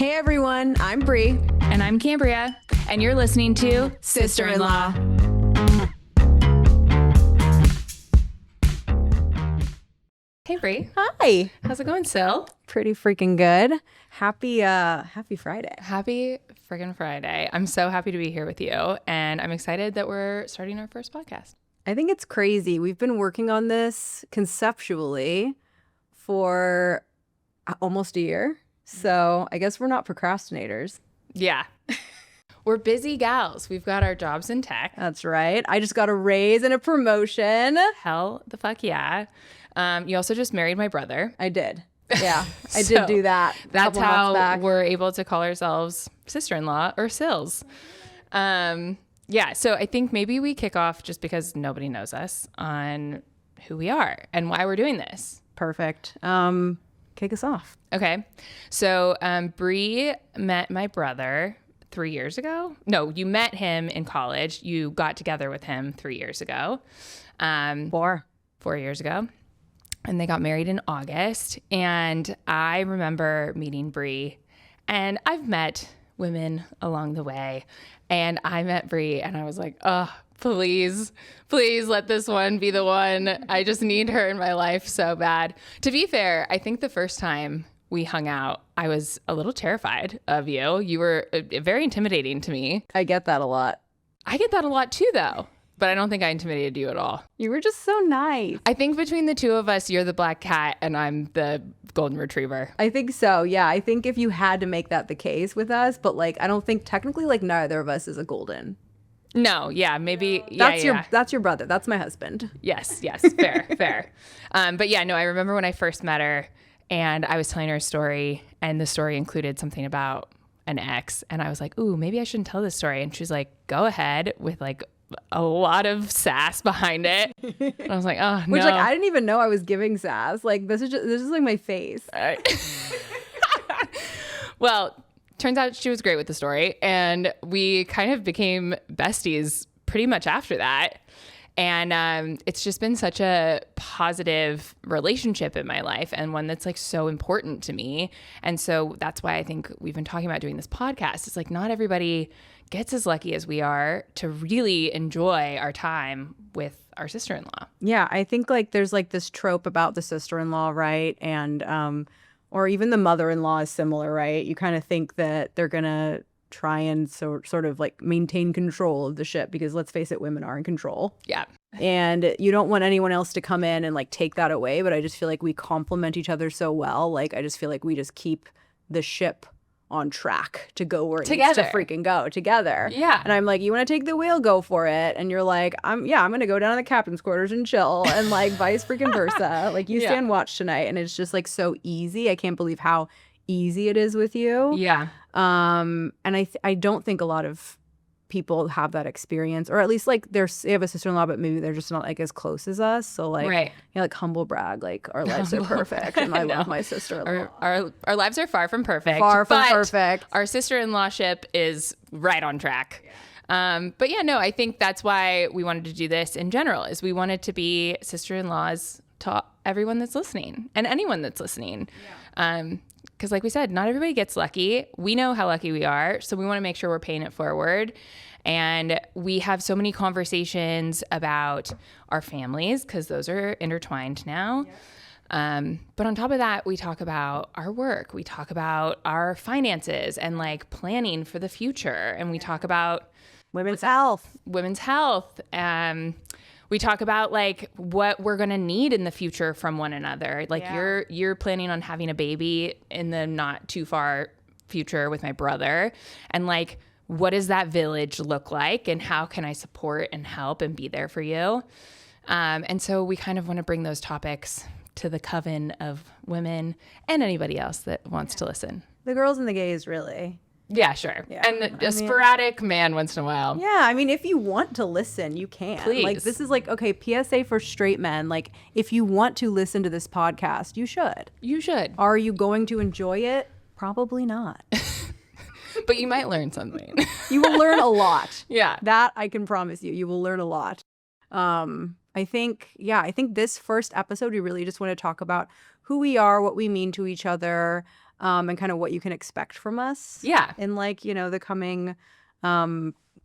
Hey everyone, I'm Bri. And I'm Cambria, and you're listening to Sister-in-Law. Hey Bri. Hi. How's it going, Sil? Pretty freaking good. Happy Friday. Happy friggin' Friday. I'm so happy to be here with you, and I'm excited that we're starting our first podcast. I think it's crazy. We've been working on this conceptually for almost a year. So I guess we're not procrastinators. Yeah. We're busy gals. We've got our jobs in tech. That's right. I just got a raise and a promotion. Hell the fuck yeah. You also just married my brother. I did. Yeah, I did do that. That's how we're able to call ourselves sister-in-law or sils. Yeah, so I think maybe we kick off just because nobody knows us on who we are and why we're doing this. Perfect. Kick us off. Okay. So Bri met my brother 3 years ago. No, you met him in college. You got together with him 3 years ago. 4 years ago. And they got married in August. And I remember meeting Bri. And I've met women along the way. And I met Bri and I was like, oh, please let this one be the one. I just need her in my life so bad. To be fair, I think the first time we hung out, I was a little terrified of you. You were very intimidating to me. I get that a lot. I get that a lot too, though. But I don't think I intimidated you at all. You were just so nice. I think between the two of us, you're the black cat and I'm the golden retriever. I think so. Yeah. I think if you had to make that the case with us, but like, I don't think technically like neither of us is a golden. No. Yeah. Maybe. That's your brother. That's my husband. Yes. Fair. But yeah, no, I remember when I first met her and I was telling her a story and the story included something about an ex. And I was like, ooh, maybe I shouldn't tell this story. And she's like, go ahead, with like a lot of sass behind it. And I was like, oh, no. Which, like, I didn't even know I was giving sass. Like, this is like my face. Well, turns out she was great with the story. And we kind of became besties pretty much after that. And it's just been such a positive relationship in my life and one that's like so important to me. And so that's why I think we've been talking about doing this podcast. It's like not everybody gets as lucky as we are to really enjoy our time with our sister-in-law. Yeah, I think like there's like this trope about the sister-in-law, right? And or even the mother-in-law is similar, right? You kind of think that they're gonna try and sort of like maintain control of the ship because let's face it, women are in control. Yeah. And you don't want anyone else to come in and like take that away. But I just feel like we complement each other so well. Like I just feel like we just keep the ship on track to go where it needs to freaking go together. Yeah. And I'm like, you want to take the wheel, go for it. And you're like, I'm going to go down to the captain's quarters and chill and like vice freaking versa. Like you stand watch tonight. And it's just like so easy. I can't believe how easy it is with you. Yeah. And I don't think a lot of people have that experience, or at least like they have a sister-in-law, but maybe they're just not like as close as us. So like, right. Like humble brag, like our lives are perfect, and I love my sister-in-law. Our lives are far from perfect. Perfect. Our sister-in-law-ship is right on track. Yeah. But yeah, no, I think that's why we wanted to do this in general. Is we wanted to be sister-in-laws to everyone that's listening and anyone that's listening. Yeah. Because like we said, not everybody gets lucky. We know how lucky we are. So we want to make sure we're paying it forward. And we have so many conversations about our families because those are intertwined now. Yeah. But on top of that, we talk about our work. We talk about our finances and like planning for the future. And we talk about women's health. We talk about like what we're going to need in the future from one another. Like you're planning on having a baby in the not too far future with my brother. And like, what does that village look like? And how can I support and help and be there for you? And so we kind of want to bring those topics to the coven of women and anybody else that wants to listen. The girls and the gays, really. Yeah, sure. Yeah. And a sporadic man once in a while. Yeah, I mean, if you want to listen, you can. Please. Like, this is like, okay, PSA for straight men. Like, if you want to listen to this podcast, you should. You should. Are you going to enjoy it? Probably not. But you might learn something. You will learn a lot. Yeah. That I can promise you. You will learn a lot. I think this first episode, we really just want to talk about who we are, what we mean to each other, and kind of what you can expect from us. Yeah. In like, the coming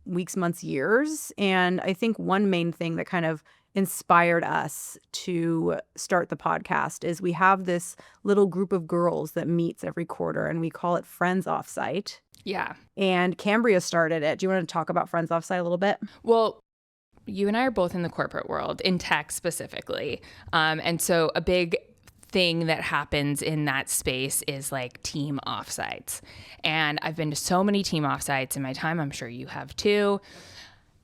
weeks, months, years. And I think one main thing that kind of inspired us to start the podcast is we have this little group of girls that meets every quarter, and we call it Friends Offsite. Yeah. And Cambria started it. Do you want to talk about Friends Offsite a little bit? Well, you and I are both in the corporate world, in tech specifically. And so a big thing that happens in that space is like team offsites. And I've been to so many team offsites in my time. I'm sure you have too.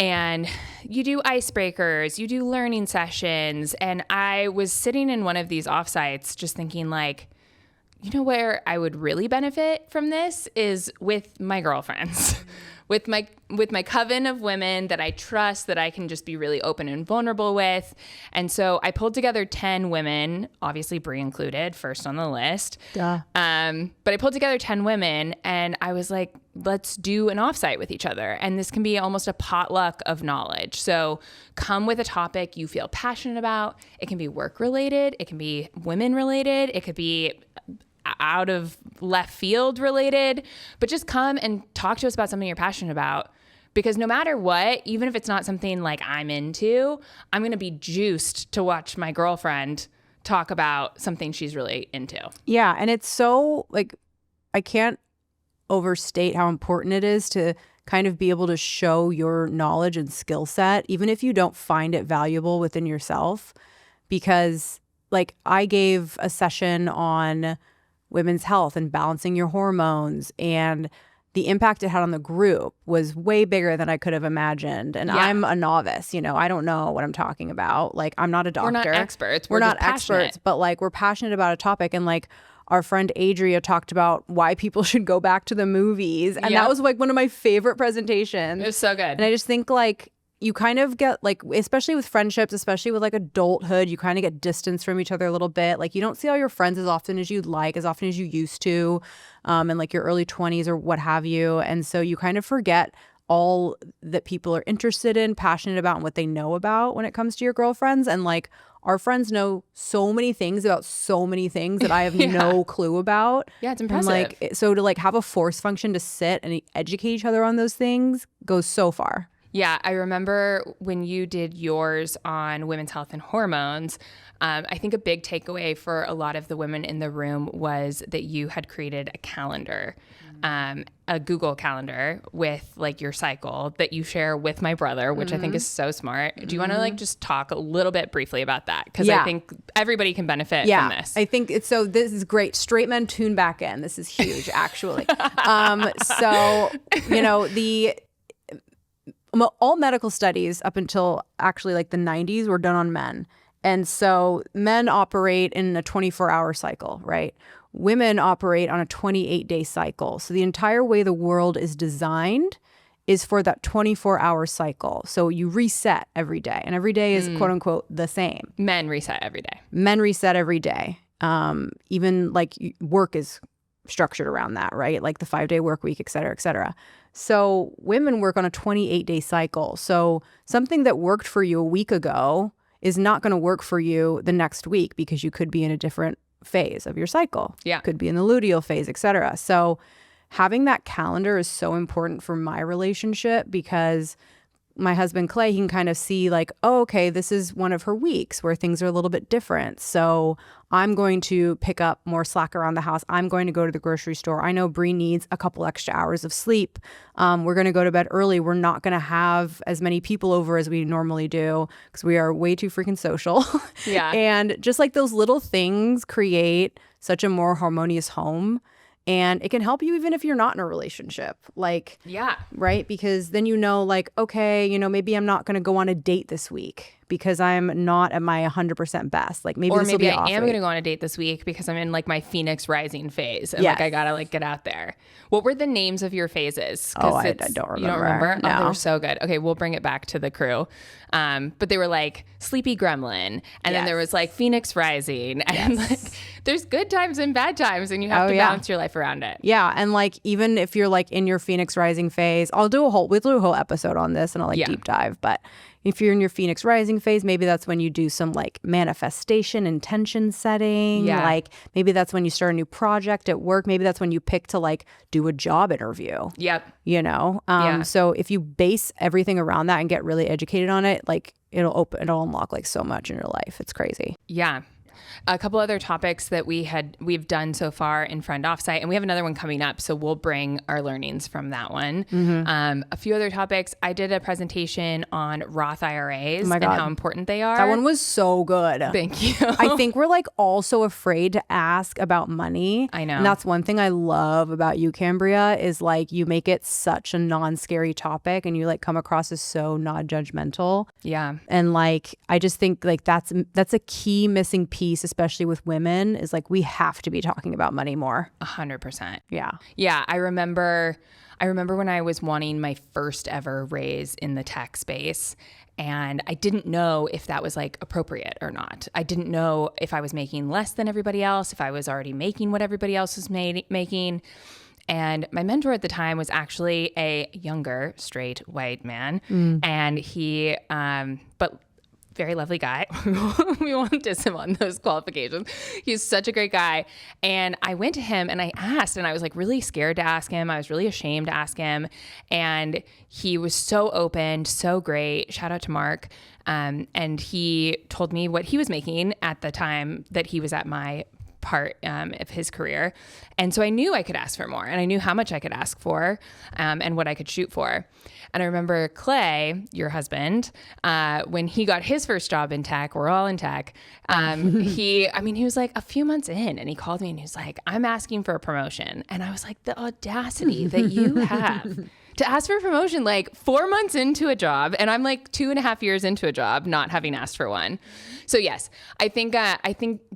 And you do icebreakers, you do learning sessions. And I was sitting in one of these offsites just thinking like, where I would really benefit from this is with my girlfriends, with my coven of women that I trust, that I can just be really open and vulnerable with. And so I pulled together 10 women, obviously Brie included, first on the list. Duh. But I pulled together 10 women and I was like, let's do an offsite with each other. And this can be almost a potluck of knowledge. So come with a topic you feel passionate about. It can be work related. It can be women related. It could be out of left field related, but just come and talk to us about something you're passionate about. Because no matter what, even if it's not something like I'm into, I'm going to be juiced to watch my girlfriend talk about something she's really into. Yeah. And it's so like, I can't overstate how important it is to kind of be able to show your knowledge and skill set, even if you don't find it valuable within yourself. Because like I gave a session on women's health and balancing your hormones, and the impact it had on the group was way bigger than I could have imagined. And I'm a novice, I don't know what I'm talking about. Like, I'm not a doctor. We're not experts. We're not experts, but like we're passionate about a topic. And like our friend Adria talked about why people should go back to the movies. And that was like one of my favorite presentations. It was so good. And I just think like you kind of get like, especially with friendships, especially with like adulthood, you kind of get distance from each other a little bit. Like you don't see all your friends as often as you'd like, as often as you used to, in like your early 20s or what have you. And so you kind of forget all that people are interested in, passionate about, and what they know about when it comes to your girlfriends. And like our friends know so many things about so many things that I have no clue about. Yeah, it's impressive. And like, so to like have a force function to sit and educate each other on those things goes so far. Yeah, I remember when you did yours on women's health and hormones, I think a big takeaway for a lot of the women in the room was that you had created a calendar, a Google calendar with like your cycle that you share with my brother, which I think is so smart. Do you want to like just talk a little bit briefly about that? Because I think everybody can benefit from this. I think it's so this is great. Straight men tune back in. This is huge, actually. All medical studies up until actually like the 90s were done on men. And so men operate in a 24-hour cycle, right? Women operate on a 28-day cycle. So the entire way the world is designed is for that 24-hour cycle. So you reset every day, and every day is quote unquote the same. Men reset every day. Men reset every day. Even like work is structured around that, right? Like the 5-day work week, et cetera, et cetera. So women work on a 28-day cycle. So something that worked for you a week ago is not going to work for you the next week because you could be in a different phase of your cycle. Yeah. Could be in the luteal phase, et cetera. So having that calendar is so important for my relationship because my husband, Clay, he can kind of see like, oh, okay, this is one of her weeks where things are a little bit different. So I'm going to pick up more slack around the house. I'm going to go to the grocery store. I know Brie needs a couple extra hours of sleep. We're going to go to bed early. We're not going to have as many people over as we normally do because we are way too freaking social. Yeah. And just like those little things create such a more harmonious home. And it can help you even if you're not in a relationship. Like, yeah, right? Because then like, okay, maybe I'm not going to go on a date this week because I'm not at my 100% best. Like maybe this will be I off am week. going to go on a date this week because I'm in like my Phoenix rising phase and Yes. like I got to like get out there. What were the names of your phases? Oh, I don't remember. You don't remember? No. Oh, they were so good. Okay, we'll bring it back to the crew. But they were like Sleepy Gremlin, and then there was like Phoenix Rising, and like there's good times and bad times, and you have to balance your life around it. Yeah, and like even if you're like in your Phoenix Rising phase, we'll do a whole episode on this, and I'll like deep dive. But if you're in your Phoenix rising phase, maybe that's when you do some like manifestation, intention setting. Yeah. Like maybe that's when you start a new project at work. Maybe that's when you pick to like do a job interview. Yep. You know? So if you base everything around that and get really educated on it, like it'll unlock like so much in your life. It's crazy. Yeah. A couple other topics that we've done so far in Friend Offsite, and we have another one coming up, so we'll bring our learnings from that one. A few other topics. I did a presentation on Roth IRAs and how important they are. That one was so good. Thank you. I think we're like all so afraid to ask about money. I know. And that's one thing I love about you, Cambria, is like you make it such a non-scary topic and you like come across as so non-judgmental. Yeah. And like I just think like that's a key missing piece, especially with women, is like we have to be talking about money more. 100%. Yeah. Yeah. I remember when I was wanting my first ever raise in the tech space, and I didn't know if that was like appropriate or not. I didn't know if I was making less than everybody else, if I was already making what everybody else was making. And my mentor at the time was actually a younger straight white man. And he, but very lovely guy. We won't diss him on those qualifications. He's such a great guy. And I went to him and I asked, and I was like really scared to ask him. I was really ashamed to ask him. And he was so open, so great. Shout out to Mark. And he told me what he was making at the time that he was at my part of his career. And so I knew I could ask for more, and I knew how much I could ask for, and what I could shoot for. And I remember Clay, your husband, when he got his first job in tech, we're all in tech. He was like a few months in, and he called me and he was like, I'm asking for a promotion. And I was like, the audacity that you have to ask for a promotion like 4 months into a job, and I'm like 2.5 years into a job not having asked for one. So yes, I think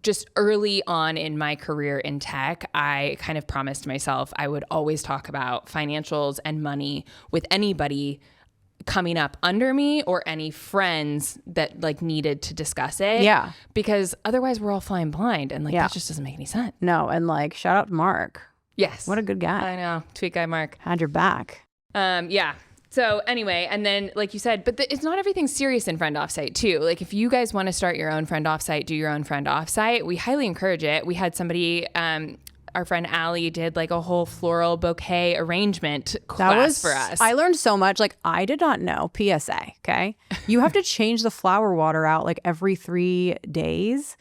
just early on in my career in tech, I kind of promised myself I would always talk about financials and money with anybody coming up under me or any friends that like needed to discuss it. Yeah. Because otherwise we're all flying blind, and like that just doesn't make any sense. No, and like shout out to Mark. Yes. What a good guy. I know. Tweet guy Mark. Had your back. Yeah. So anyway, and then like you said, but it's not everything serious in Friend Offsite too. Like if you guys want to start your own Friend Offsite, do your own Friend Offsite. We highly encourage it. We had somebody, our friend Allie did like a whole floral bouquet arrangement class for us. I learned so much. Like I did not know, PSA, okay? You have to change the flower water out like every 3 days.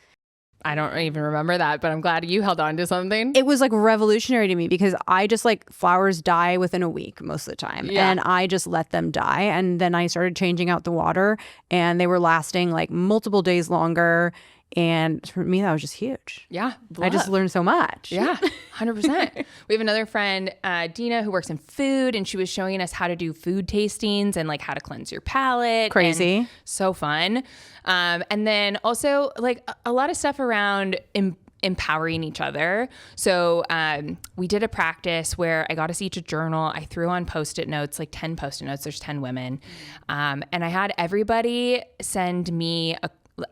I don't even remember that, but I'm glad you held on to something. It was like revolutionary to me because I just like flowers die within a week most of the time. Yeah. And I just let them die. And then I started changing out the water and they were lasting like multiple days longer. And for me, that was just huge. Yeah. I just learned so much. Yeah, 100%. We have another friend, Dina, who works in food, and she was showing us how to do food tastings and like how to cleanse your palate. Crazy. So fun. And then also like a lot of stuff around empowering each other. So we did a practice where I got us each a journal. I threw on Post-it notes, like 10 Post-it notes. There's 10 women. And I had everybody send me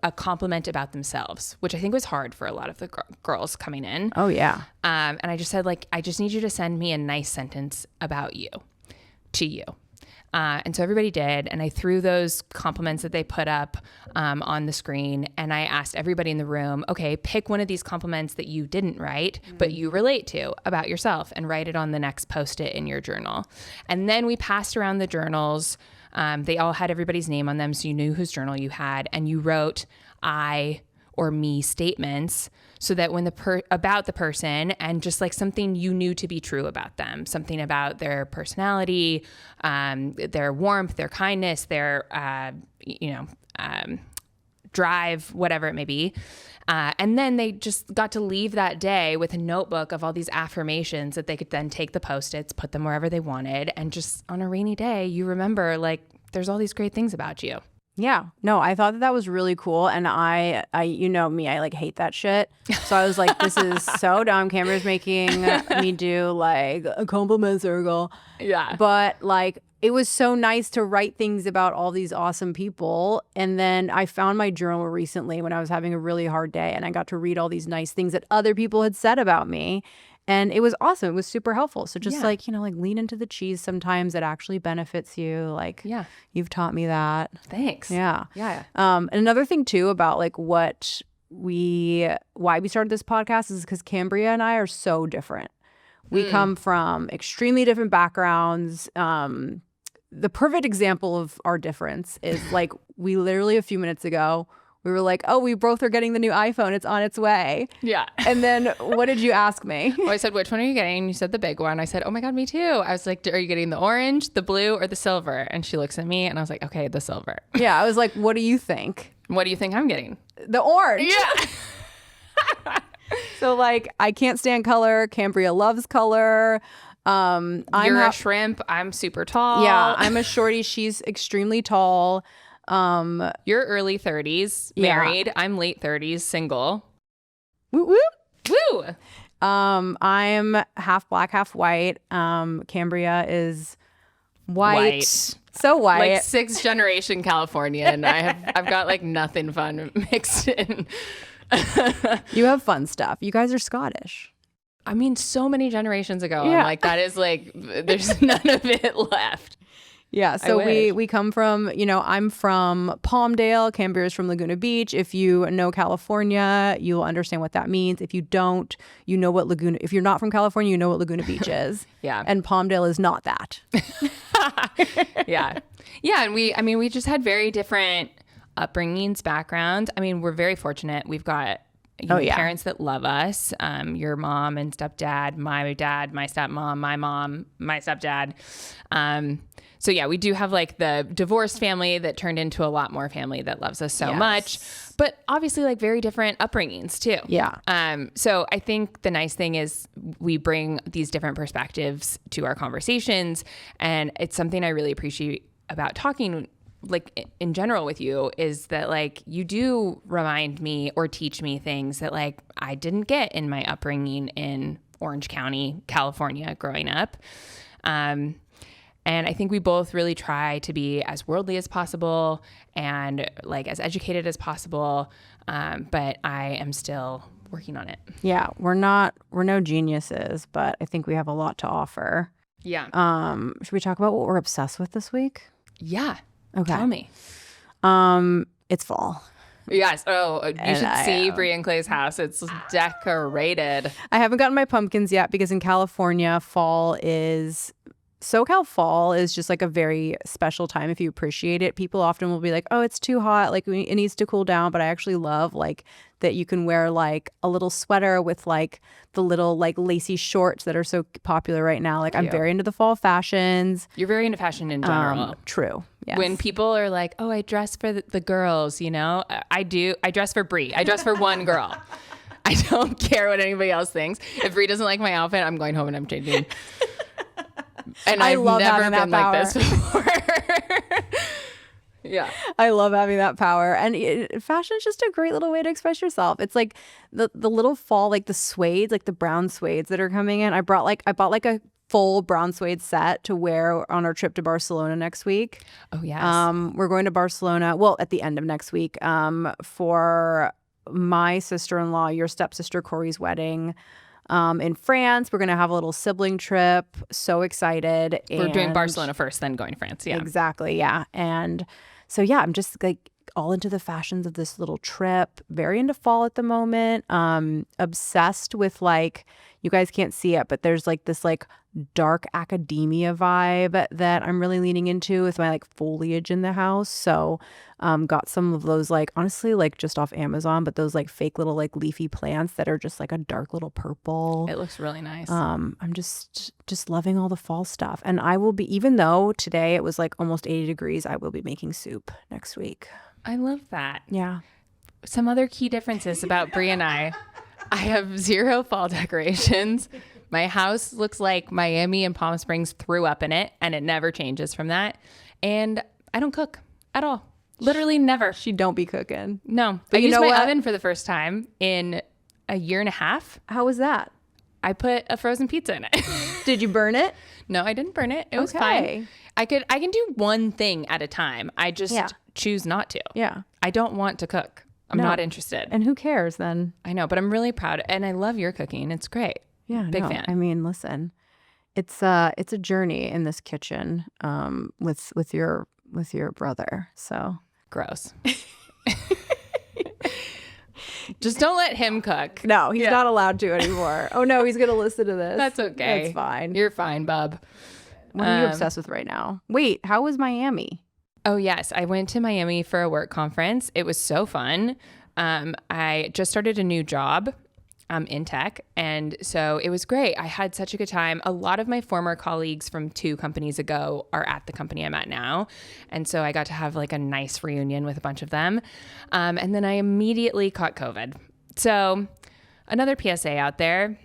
a compliment about themselves, which I think was hard for a lot of the girls coming in. Oh, yeah. And I just said, like, I just need you to send me a nice sentence about you to you. And so everybody did. And I threw those compliments that they put up on the screen. And I asked everybody in the room, okay, pick one of these compliments that you didn't write, but you relate to about yourself, and write it on the next Post-it in your journal. And then we passed around the journals. They all had everybody's name on them, so you knew whose journal you had, and you wrote I or me statements so that when about the person, and just like something you knew to be true about them, something about their personality, their warmth, their kindness, their drive, whatever it may be. And then they just got to leave that day with a notebook of all these affirmations that they could then take the Post-its, put them wherever they wanted. And just on a rainy day, you remember like there's all these great things about you. Yeah. No, I thought that was really cool. And I you know me, I like hate that shit. So I was like, this is so dumb. Cambria's making me do like a compliment circle. Yeah. But like, it was so nice to write things about all these awesome people. And then I found my journal recently when I was having a really hard day, and I got to read all these nice things that other people had said about me. And it was awesome. It was super helpful. So just Yeah. like, you know, like lean into the cheese sometimes. It actually benefits you. Like, Yeah. you've taught me that. Thanks. Yeah. Yeah. And another thing too about like why we started this podcast is because Cambria and I are so different. We come from extremely different backgrounds. The perfect example of our difference is like we literally a few minutes ago, we were like, oh, we both are getting the new iPhone. It's on its way. Yeah. And then what did you ask me? Well, I said, which one are you getting? You said the big one. I said, oh my God, me too. I was like, are you getting the orange, the blue, or the silver? And she looks at me and I was like, okay, the silver. Yeah. I was like, what do you think? What do you think I'm getting? The orange. Yeah. So like, I can't stand color. Cambria loves color. You're a shrimp. I'm super tall. Yeah. I'm a shorty. She's extremely tall. You're early 30s, married. Yeah. I'm late 30s, single. Woo woo. Woo. I'm half black, half white. Cambria is white. So white. Like 6th generation Californian. I've got like nothing fun mixed in. You have fun stuff. You guys are Scottish. I mean, so many generations ago. Yeah. I'm like, that is like, there's none of it left. Yeah, so we come from, you know, I'm from Palmdale, Cambria is from Laguna Beach. If you know California, you'll understand what that means. If you don't, you know what if you're not from California, you know what Laguna Beach is. Yeah. And Palmdale is not that. Yeah. Yeah, and we just had very different upbringings, backgrounds. I mean, we're very fortunate. We've got parents that love us. Your mom and stepdad, my dad, my stepmom, my mom, my stepdad. So yeah, we do have like the divorced family that turned into a lot more family that loves us so much, but obviously like very different upbringings too. Yeah. So I think the nice thing is we bring these different perspectives to our conversations, and it's something I really appreciate about talking like in general with you is that like you do remind me or teach me things that like I didn't get in my upbringing in Orange County, California growing up. And I think we both really try to be as worldly as possible and like as educated as possible. But I am still working on it. Yeah, we're no geniuses, but I think we have a lot to offer. Yeah. Should we talk about what we're obsessed with this week? Yeah. Okay. Tell me. It's fall. Yes. Oh, you should see Brie and Clay's house. It's decorated. I haven't gotten my pumpkins yet because in California, SoCal fall is just like a very special time if you appreciate it. People often will be like, oh, it's too hot. Like it needs to cool down. But I actually love like that you can wear like a little sweater with like the little like lacy shorts that are so popular right now. Like I'm very into the fall fashions. You're very into fashion in general. True. Yes. When people are like, oh, I dress for the girls, you know, I do. I dress for Brie. I dress for one girl. I don't care what anybody else thinks. If Brie doesn't like my outfit, I'm going home and I'm changing. And I've never been like this before. Yeah. I love having that power. And fashion is just a great little way to express yourself. It's like the little fall, like the suede, like the brown suedes that are coming in. I bought like a full brown suede set to wear on our trip to Barcelona next week. Oh, yes. We're going to Barcelona, well, at the end of next week, for my sister-in-law, your stepsister Corey's wedding. In France. We're going to have a little sibling trip. So excited. We're doing Barcelona first, then going to France. Yeah, exactly. Yeah. And so, yeah, I'm just like all into the fashions of this little trip. Very into fall at the moment. Obsessed with like, you guys can't see it, but there's like this like dark academia vibe that I'm really leaning into with my like foliage in the house. So got some of those like honestly like just off Amazon, but those like fake little like leafy plants that are just like a dark little purple. It looks really nice. I'm just loving all the fall stuff. And I will be, even though today it was like almost 80 degrees, I will be making soup next week. I love that. Yeah. Some other key differences about Brie and I have 0 fall decorations. My house looks like Miami and Palm Springs threw up in it, and it never changes from that. And I don't cook at all. Literally never. She don't be cooking. No. But I used my oven for the first time in a year and a half. How was that? I put a frozen pizza in it. Did you burn it? No, I didn't burn it. It was fine. I can do one thing at a time. I just choose not to. Yeah. I don't want to cook. I'm not interested. And who cares then? I know, but I'm really proud. And I love your cooking. It's great. Yeah, Big no. fan. I mean, listen, it's a journey in this kitchen with your brother. So Gross. Just don't let him cook. no, he's not allowed to anymore. Oh no, he's gonna listen to this. That's okay. That's fine. You're fine, bub. What are you obsessed with right now? Wait, how was Miami? Oh, yes. I went to Miami for a work conference. It was so fun. I just started a new job in tech. And so it was great. I had such a good time. A lot of my former colleagues from 2 companies ago are at the company I'm at now. And so I got to have like a nice reunion with a bunch of them. And then I immediately caught COVID. So another PSA out there,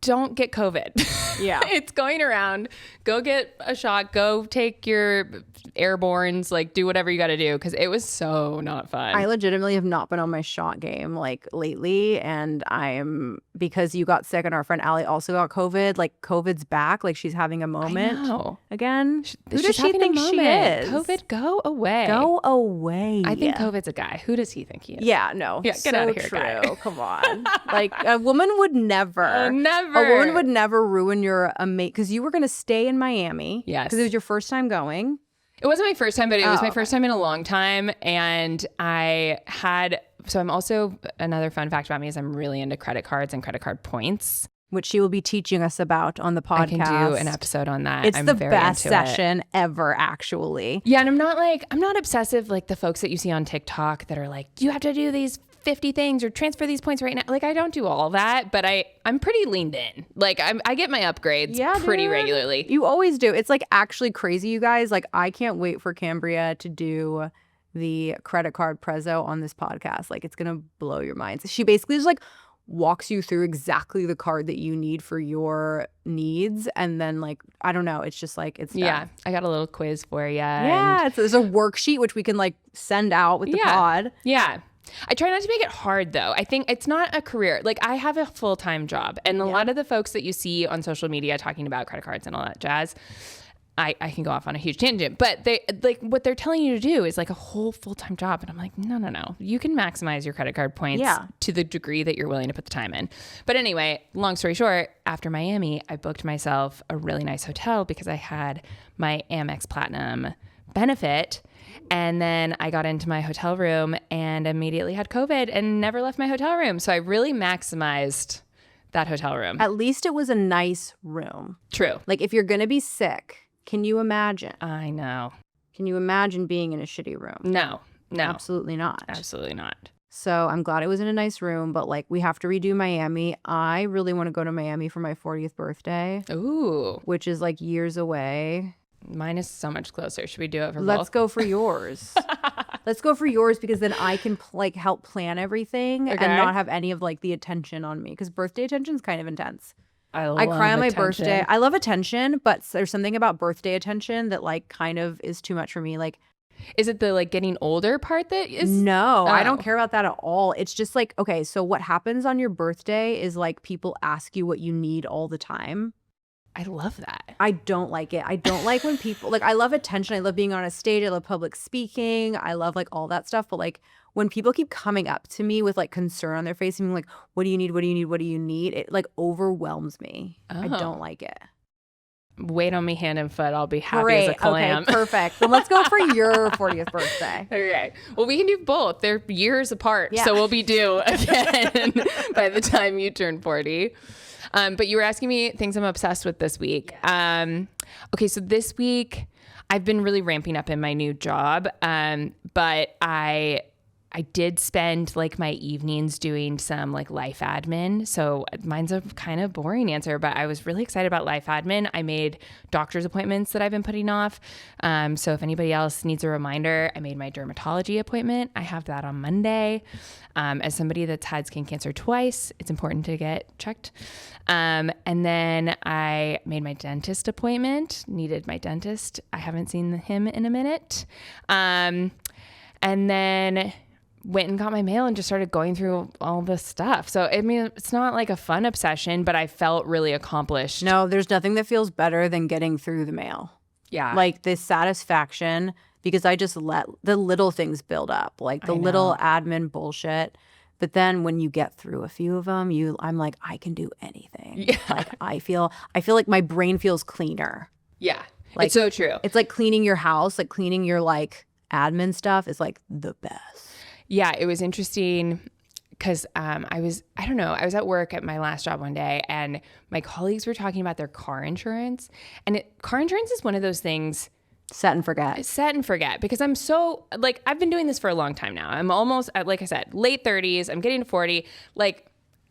don't get COVID. Yeah. It's going around. Go get a shot. Go take your airbornes. Like, do whatever you got to do, because it was so not fun. I legitimately have not been on my shot game like lately, and because you got sick and our friend Allie also got COVID. Like, COVID's back. Like, she's having a moment again. Who does she think she is? COVID, go away. Go away. I think COVID's a guy. Who does he think he is? Yeah, no. Yeah, get out of here, true. guy. Come on. Like, a woman would never. Never. A woman would never ruin your because you were going to stay in Miami. Yes. Because it was your first time going. It wasn't my first time, but it was my first time in a long time. And so I'm also, another fun fact about me is I'm really into credit cards and credit card points. Which she will be teaching us about on the podcast. I can do an episode on that. It's I'm the very best into session ever, actually. Yeah, and I'm not obsessive like the folks that you see on TikTok that are like, you have to do these 50 things or transfer these points right now. Like, I don't do all that, but I'm pretty leaned in. Like, I get my upgrades pretty regularly. You always do. It's like actually crazy, you guys. Like, I can't wait for Cambria to do the credit card prezzo on this podcast. Like, it's gonna blow your minds. She basically just like walks you through exactly the card that you need for your needs, and then like, I don't know, it's just like, it's done. Yeah, I got a little quiz for you. Yeah, there's a worksheet which we can like send out with the pod. Yeah. I try not to make it hard, though. I think it's not a career. Like, I have a full-time job, and a lot of the folks that you see on social media talking about credit cards and all that jazz, I can go off on a huge tangent, but they like what they're telling you to do is like a whole full-time job. And I'm like, no. You can maximize your credit card points to the degree that you're willing to put the time in. But anyway, long story short, after Miami, I booked myself a really nice hotel because I had my Amex Platinum benefit. And then I got into my hotel room and immediately had COVID and never left my hotel room. So I really maximized that hotel room. At least it was a nice room. True. Like, if you're going to be sick, can you imagine? I know. Can you imagine being in a shitty room? No. Absolutely not. Absolutely not. So I'm glad it was in a nice room, but like, we have to redo Miami. I really want to go to Miami for my 40th birthday. Ooh. Which is like years away. Mine is so much closer. Should we do it for both? Let's go for yours. Let's go for yours, because then I can like help plan everything and not have any of like the attention on me, because birthday attention is kind of intense. I cry on my birthday. I love attention, but there's something about birthday attention that like kind of is too much for me. Like, is it the like getting older part that is? No, I don't care about that at all. It's just like, okay, so what happens on your birthday is like people ask you what you need all the time. I love that. I don't like it. I don't like when people like, I love attention. I love being on a stage. I love public speaking. I love like all that stuff. But like, when people keep coming up to me with like concern on their face and being like, what do you need? What do you need? What do you need? It like overwhelms me. I don't like it. Wait on me hand and foot. I'll be happy as a clam. Okay, perfect. Then let's go for your 40th birthday. Okay. Well, we can do both. They're years apart. So we'll be due again by the time you turn 40. But you were asking me things I'm obsessed with this week. Okay, so this week I've been really ramping up in my new job, but I did spend like my evenings doing some like life admin. So mine's a kind of boring answer, but I was really excited about life admin. I made doctor's appointments that I've been putting off. So if anybody else needs a reminder, I made my dermatology appointment. I have that on Monday. As somebody that's had skin cancer twice, it's important to get checked. And then I made my dentist appointment, needed my dentist. I haven't seen him in a minute. And then went and got my mail and just started going through all this stuff. So, I mean, it's not like a fun obsession, but I felt really accomplished. No, there's nothing that feels better than getting through the mail. Yeah. Like this satisfaction, because I just let the little things build up, like the little admin bullshit But then when you get through a few of them, I'm like, I can do anything. Yeah. Like I feel like my brain feels cleaner. Yeah. Like, it's so true. It's like cleaning your house, like cleaning your like admin stuff is like the best. Yeah, it was interesting because I was at work at my last job one day, and my colleagues were talking about their car insurance. And car insurance is one of those things. Set and forget. Because I'm so, like, I've been doing this for a long time now. I'm almost, like I said, late 30s. I'm getting to 40. Like,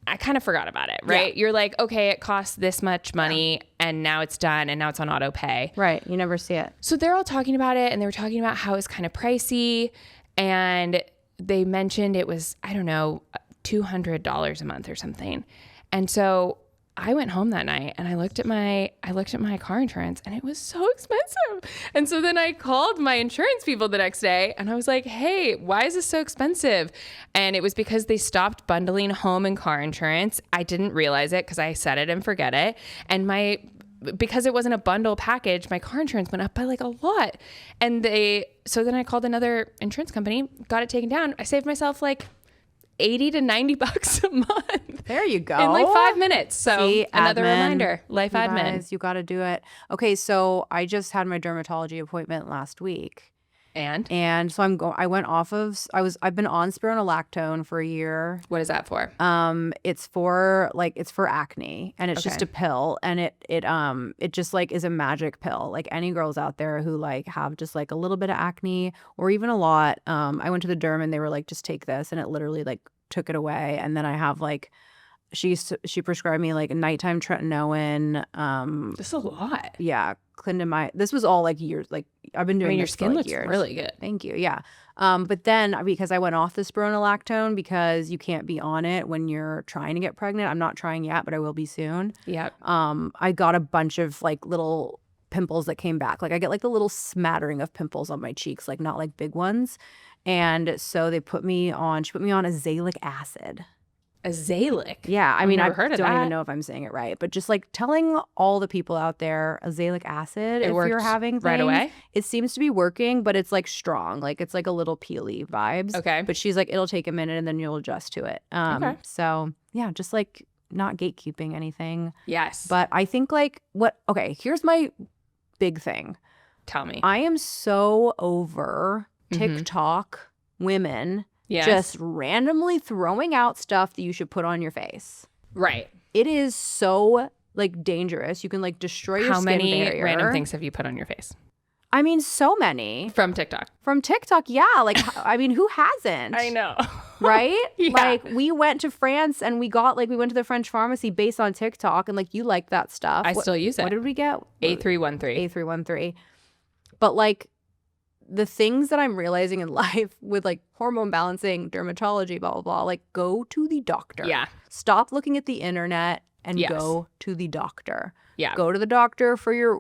I kind of forgot about it, right? Yeah. You're like, okay, it costs this much money, and now it's done, and now it's on auto pay. Right. You never see it. So they're all talking about it, and they were talking about how it's kind of pricey, and they mentioned it was, I don't know, $200 a month or something. And so I went home that night and I looked at my car insurance, and it was so expensive. And so then I called my insurance people the next day, and I was like, hey, why is this so expensive? And it was because they stopped bundling home and car insurance. I didn't realize it because I set it and forget it. And because it wasn't a bundle package, my car insurance went up by like a lot. So then I called another insurance company, got it taken down. I saved myself like $80 to $90 a month. There you go. In like 5 minutes. So see, another admin, reminder, life admin. Guys, you got to do it. Okay, so I just had my dermatology appointment last week. And so I went off of, I've been on spironolactone for a year. What is that for? It's for acne, and it's just a pill, and it just like is a magic pill. Like any girls out there who like have just like a little bit of acne or even a lot. I went to the derm and they were like, just take this, and it literally like took it away. And then I have like, she prescribed me like a nighttime tretinoin. That's a lot. Yeah. Clindamycin. This was all like years. Like I've been doing your this skin for like looks years. really good. Thank you. Yeah. But then because I went off the spironolactone because you can't be on it when you're trying to get pregnant. I'm not trying yet, but I will be soon. Yep. I got a bunch of like little pimples that came back. Like I get like the little smattering of pimples on my cheeks, like not like big ones. And so she put me on azelaic acid. Azelaic? Yeah, I mean, I heard of don't that. even know if I'm saying it right, but just like telling all the people out there, azelaic acid, if you're having things, right away. It seems to be working, but it's like strong, like it's like a little peely vibes. Okay. But she's like, it'll take a minute and then you'll adjust to it. Okay. So yeah, just like not gatekeeping anything. Yes. But I think like here's my big thing. Tell me. I am so over TikTok women. Yes. Just randomly throwing out stuff that you should put on your face. Right. It is so like dangerous. You can like destroy your skin barrier. How many random things have you put on your face? I mean, so many. From TikTok. From TikTok, yeah. Like, I mean, who hasn't? I know. Right? Yeah. Like, we went to France and we went to the French pharmacy based on TikTok, and like, you like that stuff. I still use it. What did we get? A313. A313. But like, the things that I'm realizing in life with like hormone balancing, dermatology, blah, blah, blah, like go to the doctor. Yeah. Stop looking at the internet and Yes. go to the doctor. Yeah. Go to the doctor for your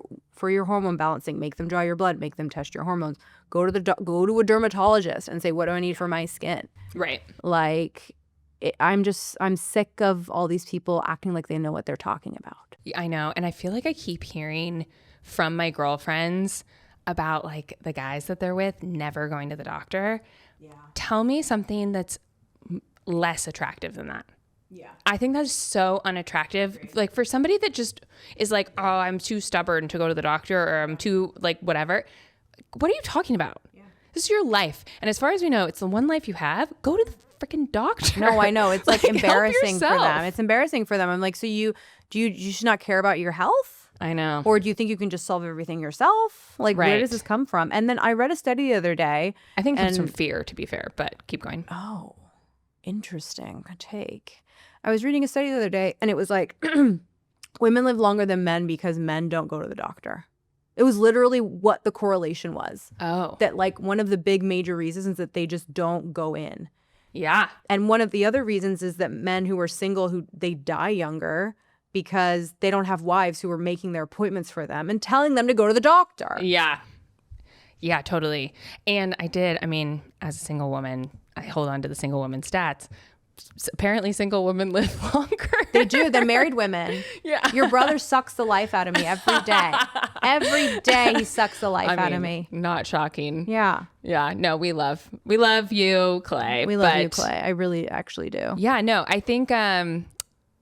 hormone balancing. Make them draw your blood. Make them test your hormones. Go to a dermatologist and say, what do I need for my skin? Right. Like, I'm sick of all these people acting like they know what they're talking about. I know. And I feel like I keep hearing from my girlfriends about like the guys that they're with never going to the doctor. Yeah. Tell me something that's less attractive than that. Yeah. I think that's so unattractive. Like for somebody that just is like, oh, I'm too stubborn to go to the doctor, or I'm too like whatever. What are you talking about? Yeah. This is your life. And as far as we know, it's the one life you have. Go to the freaking doctor. No, I know. It's like embarrassing for yourself. them. It's embarrassing for them. I'm like, so you should not care about your health? I know. Or do you think you can just solve everything yourself? Like, right. Where does this come from? And then I read a study the other day. I think it comes from fear, to be fair, but keep going. Oh, interesting take. I was reading a study the other day, and it was like, women live longer than men because men don't go to the doctor. It was literally what the correlation was. Oh. That like one of the big major reasons is that they just don't go in. Yeah. And one of the other reasons is that men who are single, they die younger because they don't have wives who are making their appointments for them and telling them to go to the doctor. Yeah. Yeah, totally. And I mean, as a single woman, I hold on to the single woman stats. apparently single women live longer. They do. They're married women. Yeah. Your brother sucks the life out of me every day. Every day he sucks the life out of me. Not shocking. Yeah. Yeah. No, we love you, Clay. We love you, Clay. I really actually do. Yeah. No, I think I've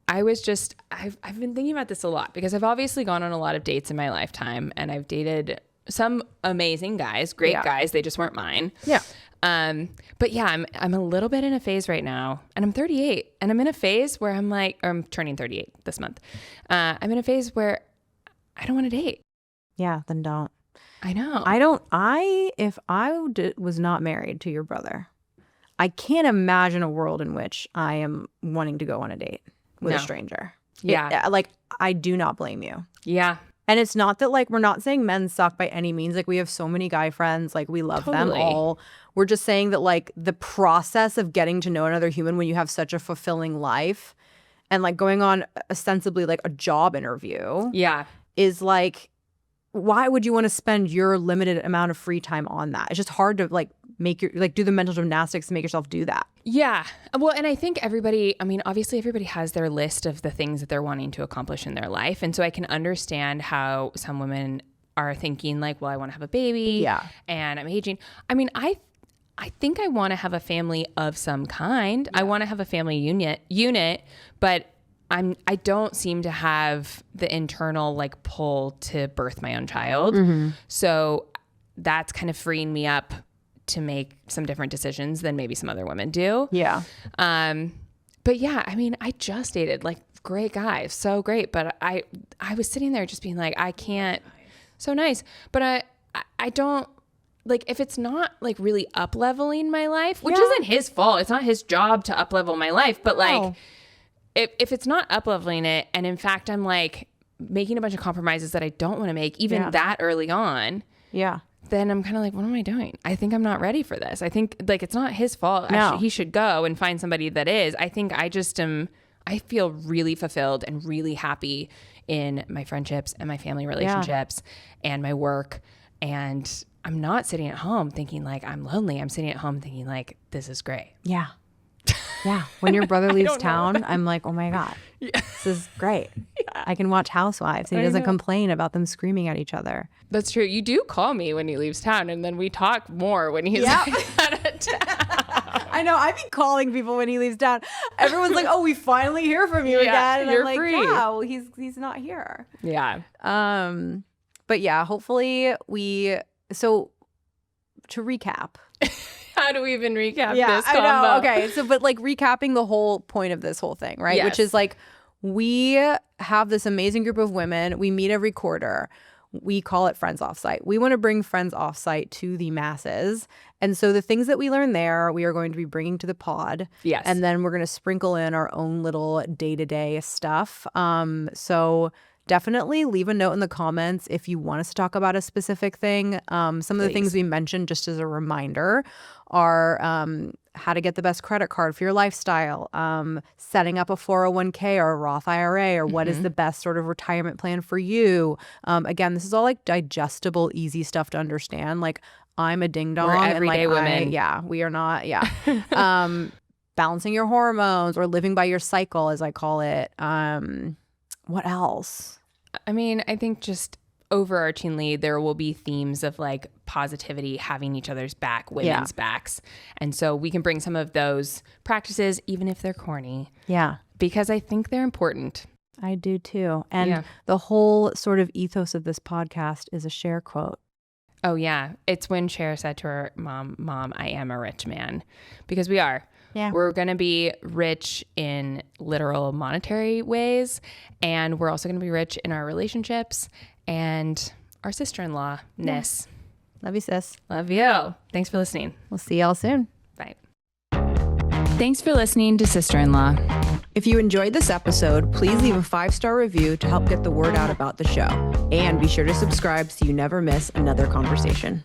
been thinking about this a lot because I've obviously gone on a lot of dates in my lifetime, and I've dated some amazing guys, great guys. They just weren't mine. Yeah. But yeah, I'm a little bit in a phase right now, and I'm 38, and I'm in a phase where I'm like, or I'm turning 38 this month. I'm in a phase where I don't want to date. Yeah, then don't. I know. If I was not married to your brother, I can't imagine a world in which I am wanting to go on a date with a stranger. Yeah. I do not blame you. Yeah. And it's not that like, we're not saying men suck by any means. Like we have so many guy friends, like we love them all. We're just saying that like the process of getting to know another human when you have such a fulfilling life and like going on ostensibly like a job interview is like, why would you want to spend your limited amount of free time on that? It's just hard to like do the mental gymnastics to make yourself do that. Yeah. Well, and I think obviously everybody has their list of the things that they're wanting to accomplish in their life. And so I can understand how some women are thinking like, well, I want to have a baby. Yeah. And I'm aging. I mean, I think I want to have a family of some kind. Yeah. I want to have a family unit, but I don't seem to have the internal like pull to birth my own child. Mm-hmm. So that's kind of freeing me up to make some different decisions than maybe some other women do. Yeah. But yeah, I mean, I just dated like great guys, so great. But I was sitting there just being like, I can't, so nice. But I don't, like, if it's not like really up leveling my life, which isn't his fault. It's not his job to up level my life. But like, if it's not up leveling it, and in fact, I'm like making a bunch of compromises that I don't want to make even that early on. Yeah. Then I'm kind of like, what am I doing? I think I'm not ready for this. I think like it's not his fault. Actually, he should go and find somebody that is. I think I feel really fulfilled and really happy in my friendships and my family relationships and my work. And I'm not sitting at home thinking like I'm lonely. I'm sitting at home thinking like, this is great. Yeah. Yeah. When your brother leaves town, I'm like, oh my God, this is great. Yeah. I can watch Housewives and he doesn't complain about them screaming at each other. That's true. You do call me when he leaves town, and then we talk more when he's out of town. I know. I've been calling people when he leaves town. Everyone's like, oh, we finally hear from you again. And you're I'm like, free. yeah, well, he's not here. Yeah. But yeah, hopefully so to recap. How do we even recap this combo? I know. Okay. So, but like recapping the whole point of this whole thing, right? Yes. Which is like, we have this amazing group of women. We meet every quarter. We call it Friends Offsite. We want to bring Friends Offsite to the masses. And so the things that we learn there, we are going to be bringing to the pod. Yes. And then we're going to sprinkle in our own little day-to-day stuff. So definitely leave a note in the comments if you want us to talk about a specific thing. Some of the things we mentioned, just as a reminder, are how to get the best credit card for your lifestyle, setting up a 401k or a Roth IRA, or what is the best sort of retirement plan for you. Again, this is all like digestible, easy stuff to understand. Like, I'm a ding dong. We're everyday women. We are not. Yeah. Balancing your hormones or living by your cycle, as I call it. What else? I mean, I think just overarchingly, there will be themes of like positivity, having each other's back, women's backs. And so we can bring some of those practices, even if they're corny. Yeah. Because I think they're important. I do too. And the whole sort of ethos of this podcast is a Cher quote. Oh, yeah. It's when Cher said to her mom, I am a rich man. Because we are. Yeah. We're going to be rich in literal monetary ways. And we're also going to be rich in our relationships and our sister-in-law-ness. Yeah. Love you, sis. Love you. Thanks for listening. We'll see y'all soon. Bye. Thanks for listening to Sister-in-Law. If you enjoyed this episode, please leave a 5-star review to help get the word out about the show. And be sure to subscribe so you never miss another conversation.